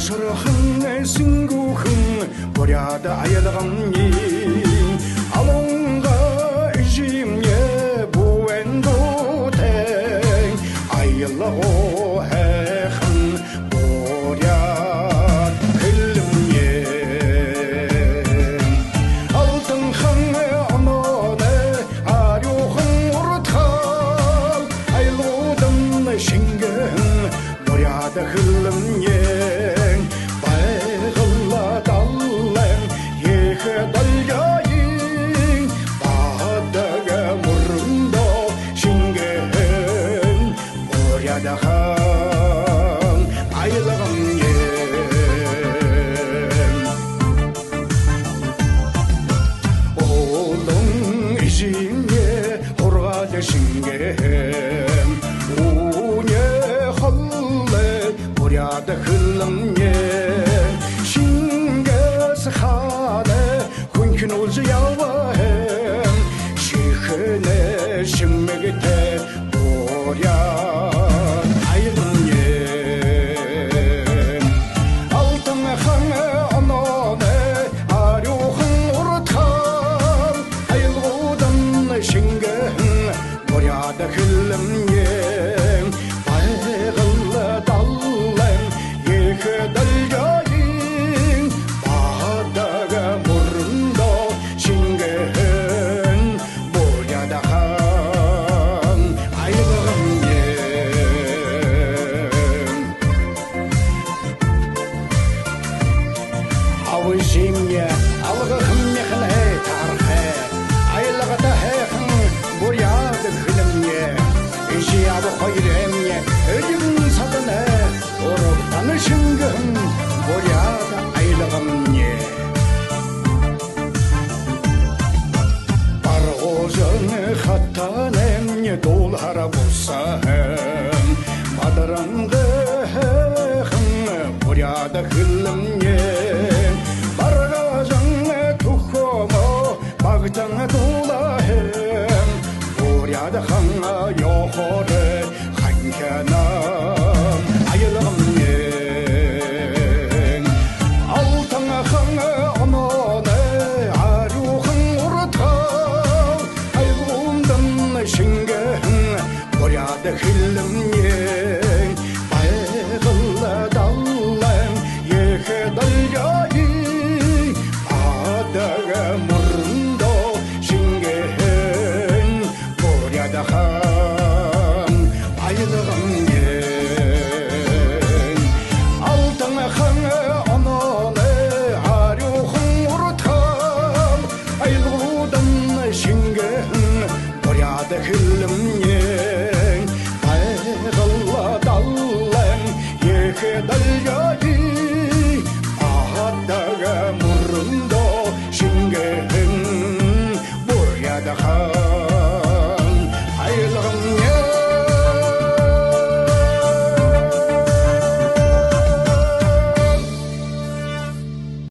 шырахын сингухын боряда аялганни алонга ижимне буэнду тэн аялаго хэхэн боряд хилмне алтын хан аноне арюхан уртхал айлудан шингэн боряда хилмне Зимняя, алга хмехне тархе, айлгата хэхэн буряд хилэмне, ижи або хайрэмне, эдим сатане, орог танышынгын буряд айлгамне. Паргозын хаттанэмне долхара болсахэм, мадарангы хэхэн буряд хилэмне.